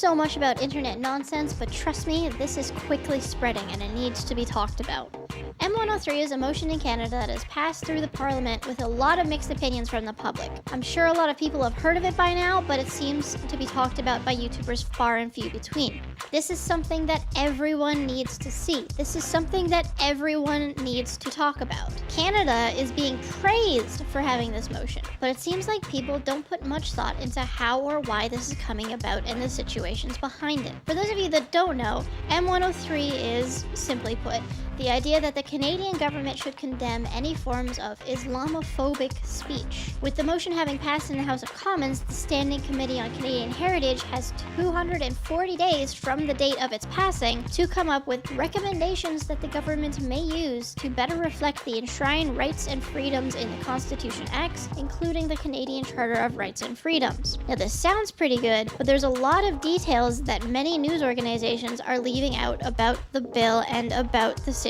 so much about internet nonsense, but trust me, this is quickly spreading and it needs to be talked about. M103 is a motion in Canada that has passed through the Parliament with a lot of mixed opinions from the public. I'm sure a lot of people have heard of it by now, but it seems to be talked about by YouTubers far and few between. This is something that everyone needs to see. This is something that everyone needs to talk about. Canada is being praised for having this motion, but it seems like people don't put much thought into how or why this is coming about and the situations behind it. For those of you that don't know, M103 is, simply put, the idea that the Canadian government should condemn any forms of Islamophobic speech. With the motion having passed in the House of Commons, the Standing Committee on Canadian Heritage has 240 days from the date of its passing to come up with recommendations that the government may use to better reflect the enshrined rights and freedoms in the Constitution Acts, including the Canadian Charter of Rights and Freedoms. Now this sounds pretty good, but there's a lot of details that many news organizations are leaving out about the bill and about the situation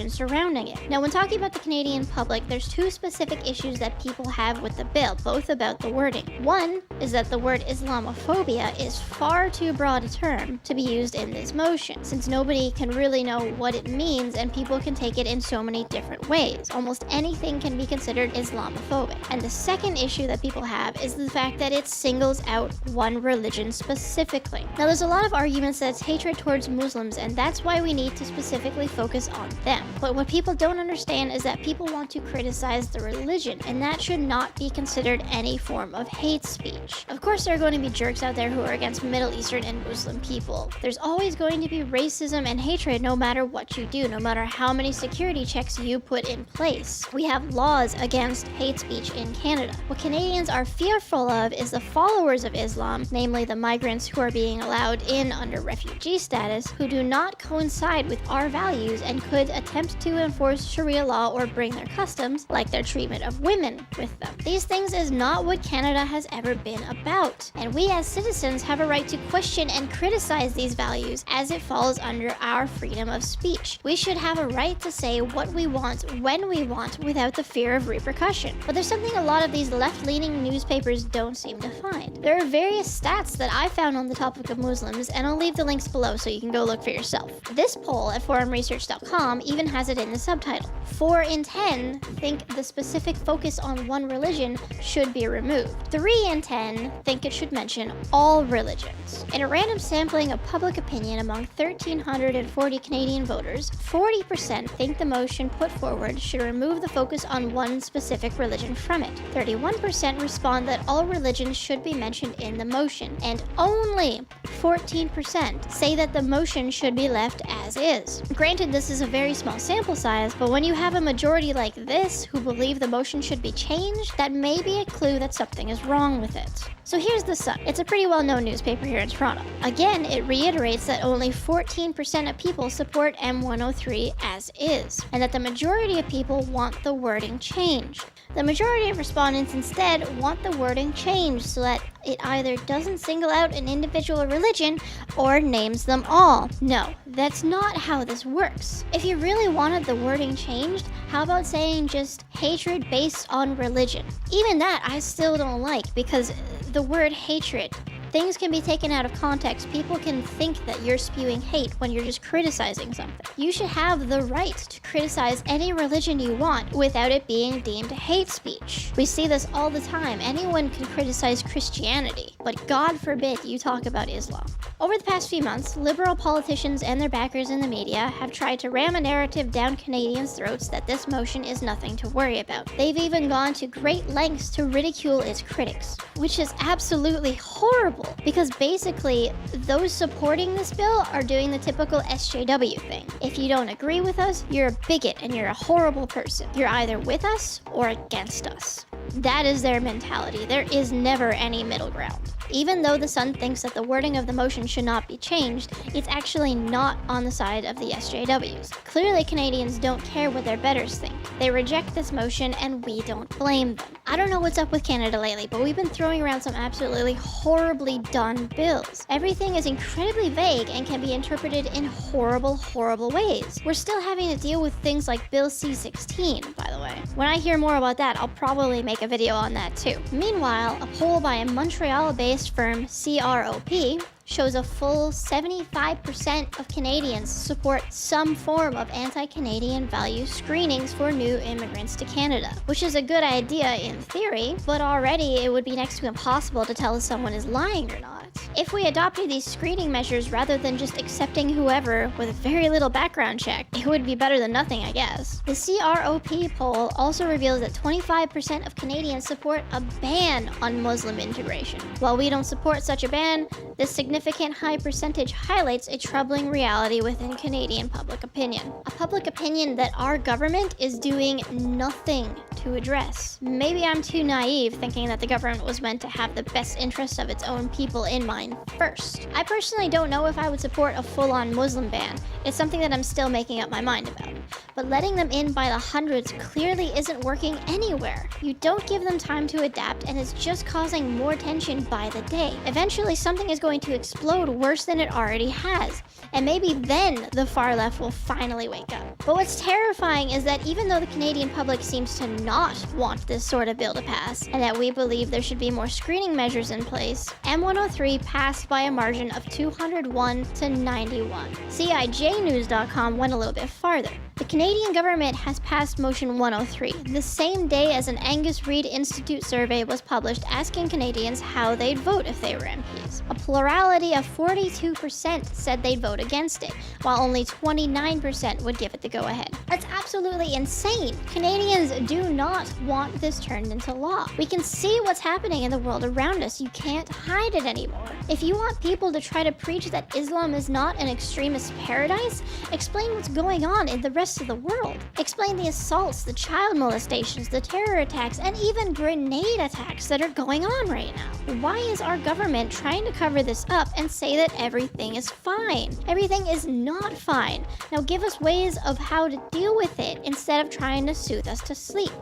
surrounding it. Now, when talking about the Canadian public, there's two specific issues that people have with the bill, both about the wording. One is that the word Islamophobia is far too broad a term to be used in this motion, since nobody can really know what it means and people can take it in so many different ways. Almost anything can be considered Islamophobic. And the second issue that people have is the fact that it singles out one religion specifically. Now, there's a lot of arguments that it's hatred towards Muslims, and that's why we need to specifically focus on them. But what people don't understand is that people want to criticize the religion, and that should not be considered any form of hate speech. Of course, there are going to be jerks out there who are against Middle Eastern and Muslim people. There's always going to be racism and hatred no matter what you do, no matter how many security checks you put in place. We have laws against hate speech in Canada. What Canadians are fearful of is the followers of Islam, namely the migrants who are being allowed in under refugee status, who do not coincide with our values and could attempt to enforce Sharia law or bring their customs, like their treatment of women, with them. These things is not what Canada has ever been about, and we as citizens have a right to question and criticize these values as it falls under our freedom of speech. We should have a right to say what we want when we want without the fear of repercussion. But there's something a lot of these left-leaning newspapers don't seem to find. There are various stats that I found on the topic of Muslims, and I'll leave the links below so you can go look for yourself. This poll at forumresearch.com even has it in the subtitle. 4 in 10 think the specific focus on one religion should be removed. 3 in 10 think it should mention all religions. In a random sampling of public opinion among 1,340 Canadian voters, 40% think the motion put forward should remove the focus on one specific religion from it. 31% respond that all religions should be mentioned in the motion, and only 14% say that the motion should be left as is. Granted, this is a very small sample size, but when you have a majority like this who believe the motion should be changed, that may be a clue that something is wrong with it. So here's the Sun. It's a pretty well-known newspaper here in Toronto. Again, it reiterates that only 14% of people support M103 as is, and that the majority of people want the wording changed. The majority of respondents instead want the wording changed so that it either doesn't single out an individual religion or names them all. No, that's not how this works. If you really wanted the wording changed, how about saying just hatred based on religion? Even that I still don't like, because the word hatred, things can be taken out of context. People can think that you're spewing hate when you're just criticizing something. You should have the right to criticize any religion you want without it being deemed hate speech. We see this all the time. Anyone can criticize Christianity, but God forbid you talk about Islam. Over the past few months, liberal politicians and their backers in the media have tried to ram a narrative down Canadians' throats that this motion is nothing to worry about. They've even gone to great lengths to ridicule its critics, which is absolutely horrible, because basically those supporting this bill are doing the typical SJW thing. If you don't agree with us, you're a bigot and you're a horrible person. You're either with us or against us. That is their mentality. There is never any middle ground. Even though the Sun thinks that the wording of the motion should not be changed, it's actually not on the side of the SJWs. Clearly, Canadians don't care what their betters think. They reject this motion, and we don't blame them. I don't know what's up with Canada lately, but we've been throwing around some absolutely horribly done bills. Everything is incredibly vague and can be interpreted in horrible, horrible ways. We're still having to deal with things like Bill C-16, by the way. When I hear more about that, I'll probably make a video on that too. Meanwhile, a poll by a Montreal-based firm CROP shows a full 75% of Canadians support some form of anti-Canadian value screenings for new immigrants to Canada, which is a good idea in theory, but already it would be next to impossible to tell if someone is lying or not. If we adopted these screening measures rather than just accepting whoever with very little background check, it would be better than nothing, I guess. The CROP poll also reveals that 25% of Canadians support a ban on Muslim integration. While we don't support such a ban, this significant high percentage highlights a troubling reality within Canadian public opinion. A public opinion that our government is doing nothing to address. Maybe I'm too naive thinking that the government was meant to have the best interests of its own people in mind first. I personally don't know if I would support a full-on Muslim ban. It's something that I'm still making up my mind about. But letting them in by the hundreds clearly isn't working anywhere. You don't give them time to adapt, and it's just causing more tension by the day. Eventually, something is going to explode worse than it already has. And maybe then the far left will finally wake up. But what's terrifying is that even though the Canadian public seems to not want this sort of bill to pass, and that we believe there should be more screening measures in place, M103 passed by a margin of 201 to 91. CIJnews.com went a little bit farther. The Canadian government has passed Motion 103, the same day as an Angus Reid Institute survey was published asking Canadians how they'd vote if they were MPs. A plurality of 42% said they'd vote against it, while only 29% would give it the go-ahead. That's absolutely insane. Canadians do not want this turned into law. We can see what's happening in the world around us. You can't hide it anymore. If you want people to try to preach that Islam is not an extremist paradise, explain what's going on in the rest of the world. Explain the assaults, the child molestations, the terror attacks, and even grenade attacks that are going on right now. Why is our government trying to cover this up and say that everything is fine? Everything is not fine. Now give us ways of how to deal with it instead of trying to soothe us to sleep.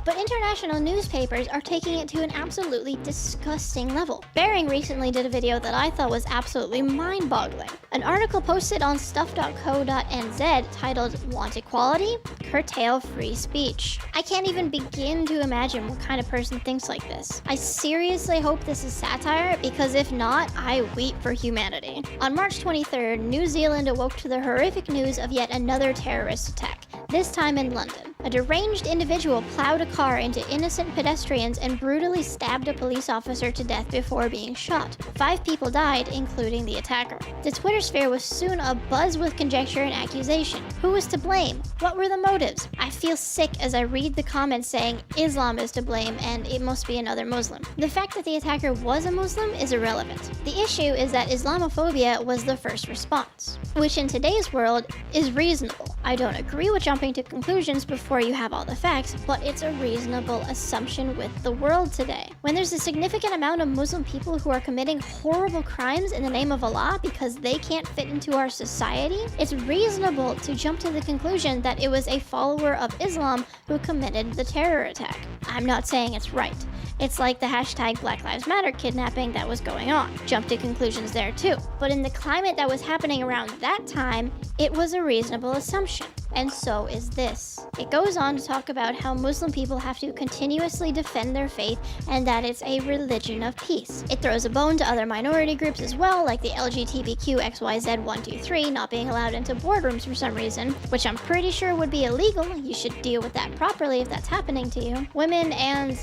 But international newspapers are taking it to an absolutely disgusting level. Bearing recently did a video that I thought was absolutely mind-boggling. An article posted on stuff.co.nz titled "Want Equality? Curtail Free Speech." I can't even begin to imagine what kind of person thinks like this. I seriously hope this is satire, because if not, I weep for humanity. On March 23rd, New Zealand awoke to the horrific news of yet another terrorist attack, this time in London. A deranged individual plowed a car into innocent pedestrians and brutally stabbed a police officer to death before being shot. 5 people died, including the attacker. The Twitter sphere was soon abuzz with conjecture and accusation. Who was to blame? What were the motives? I feel sick as I read the comments saying Islam is to blame and it must be another Muslim. The fact that the attacker was a Muslim is irrelevant. The issue is that Islamophobia was the first response, which in today's world is reasonable. I don't agree with jumping to conclusions before you have all the facts, but it's a reasonable assumption with the world today. When there's a significant amount of Muslim people who are committing horrible crimes in the name of Allah because they can't fit into our society, it's reasonable to jump to the conclusion that it was a follower of Islam who committed the terror attack. I'm not saying it's right. It's like the hashtag Black Lives Matter kidnapping that was going on. Jump to conclusions there too. But in the climate that was happening around that time, it was a reasonable assumption. And so is this. It goes on to talk about how Muslim people have to continuously defend their faith and that it's a religion of peace. It throws a bone to other minority groups as well, like the LGBTQ XYZ123 not being allowed into boardrooms for some reason, which I'm pretty sure would be illegal. You should deal with that properly if that's happening to you. Women and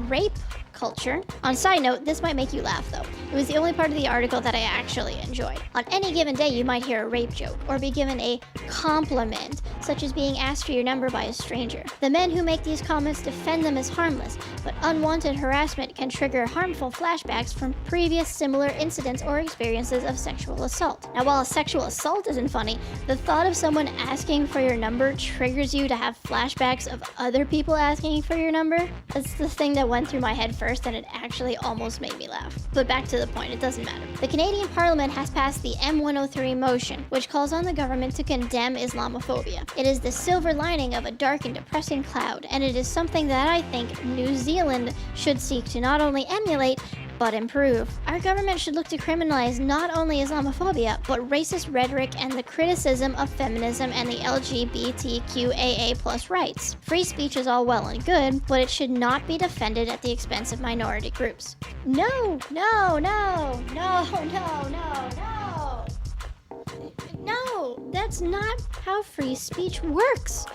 rape culture. On a side note, this might make you laugh though. It was the only part of the article that I actually enjoyed. On any given day, you might hear a rape joke or be given a compliment, such as being asked for your number by a stranger. The men who make these comments defend them as harmless, but unwanted harassment can trigger harmful flashbacks from previous similar incidents or experiences of sexual assault. Now, while a sexual assault isn't funny, the thought of someone asking for your number triggers you to have flashbacks of other people asking for your number. That's the thing that went through my head first, and it actually almost made me laugh. But back to the point, it doesn't matter. The Canadian Parliament has passed the M103 motion, which calls on the government to condemn Islamophobia. It is the silver lining of a dark and depressing cloud, and it is something that I think New Zealand should seek to not only emulate, but improve. Our government should look to criminalize not only Islamophobia, but racist rhetoric and the criticism of feminism and the LGBTQAA+ rights. Free speech is all well and good, but it should not be defended at the expense of minority groups. No, no, no, no, no, no, no. No, that's not how free speech works.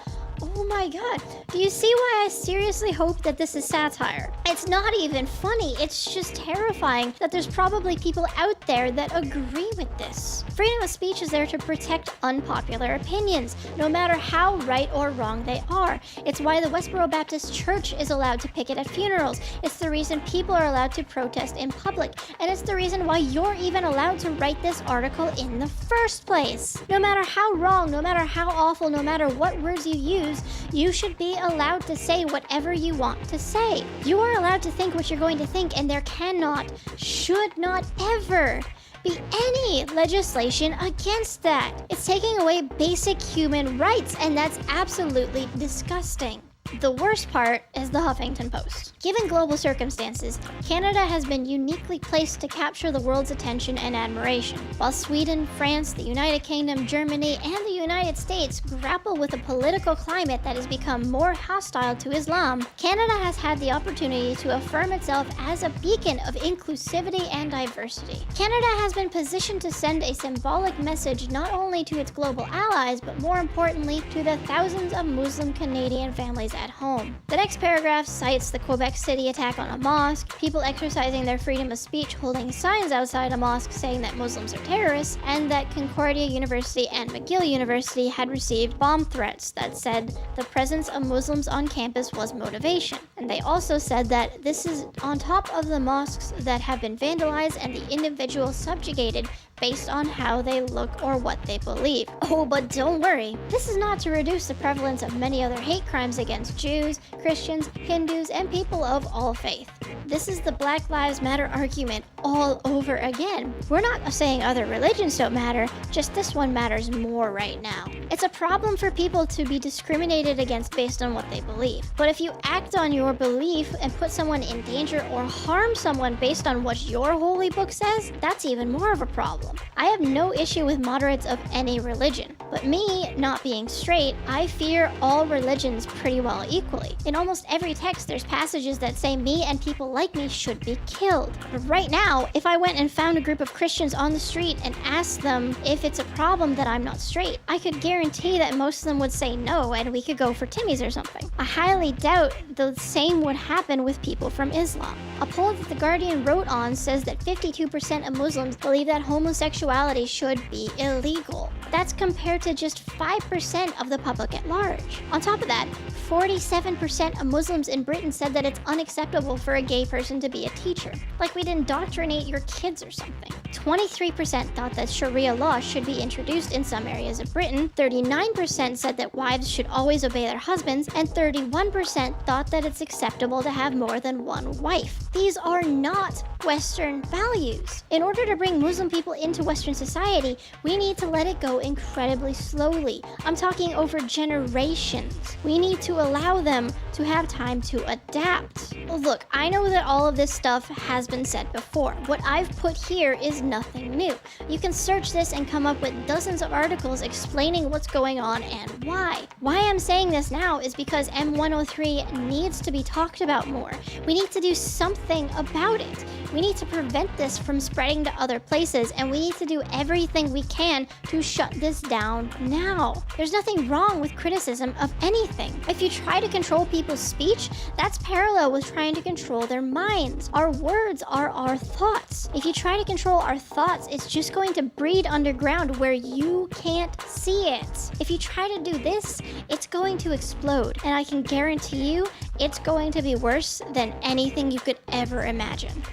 Oh my god. Do you see why I seriously hope that this is satire? It's not even funny. It's just terrifying that there's probably people out there that agree with this. Freedom of speech is there to protect unpopular opinions, no matter how right or wrong they are. It's why the Westboro Baptist Church is allowed to picket at funerals. It's the reason people are allowed to protest in public. And it's the reason why you're even allowed to write this article in the first place. No matter how wrong, no matter how awful, no matter what words you use, you should be allowed to say whatever you want to say. You are allowed to think what you're going to think, and there cannot, should not ever be any legislation against that. It's taking away basic human rights, and that's absolutely disgusting. The worst part is the Huffington Post. Given global circumstances, Canada has been uniquely placed to capture the world's attention and admiration. While Sweden, France, the United Kingdom, Germany, and the United States grapple with a political climate that has become more hostile to Islam, Canada has had the opportunity to affirm itself as a beacon of inclusivity and diversity. Canada has been positioned to send a symbolic message not only to its global allies, but more importantly, to the thousands of Muslim Canadian families at home. The next paragraph cites the Quebec City attack on a mosque, people exercising their freedom of speech holding signs outside a mosque saying that Muslims are terrorists, and that Concordia University and McGill University had received bomb threats that said the presence of Muslims on campus was motivation. And they also said that this is on top of the mosques that have been vandalized and the individuals subjugated based on how they look or what they believe. Oh, but don't worry, this is not to reduce the prevalence of many other hate crimes against Jews, Christians, Hindus, and people of all faith. This is the Black Lives Matter argument all over again. We're not saying other religions don't matter, just this one matters more right now. It's a problem for people to be discriminated against based on what they believe. But if you act on your belief and put someone in danger or harm someone based on what your holy book says, that's even more of a problem. I have no issue with moderates of any religion, but me, not being straight, I fear all religions pretty well equally. In almost every text, there's passages that say me and people like me should be killed. But right now, if I went and found a group of Christians on the street and asked them if it's a problem that I'm not straight, I could guarantee that most of them would say no and we could go for Timmy's or something. I highly doubt the same would happen with people from Islam. A poll that The Guardian wrote on says that 52% of Muslims believe that homosexuality should be illegal. That's compared to just 5% of the public at large. On top of that, 47% of Muslims in Britain said that it's unacceptable for a gay person to be a teacher. Like we'd indoctrinate your kids or something. 23% thought that Sharia law should be introduced in some areas of Britain, 39% said that wives should always obey their husbands, and 31% thought that it's acceptable to have more than one wife. These are not Western values. In order to bring Muslim people into Western society, we need to let it go incredibly slowly. I'm talking over generations. We need to allow them to have time to adapt. Look, I know that all of this stuff has been said before. What I've put here is nothing new. You can search this and come up with dozens of articles explaining what's going on and why. Why I'm saying this now is because M103 needs to be talked about more. We need to do something about it. We need to prevent this from spreading to other places, and we need to do everything we can to shut this down now. There's nothing wrong with criticism of anything. If you try to control people's speech, that's parallel with trying to control their minds. Our words are our thoughts. If you try to control our thoughts, it's just going to breed underground where you can't see it. If you try to do this, it's going to explode, and I can guarantee you it's going to be worse than anything you could ever imagine.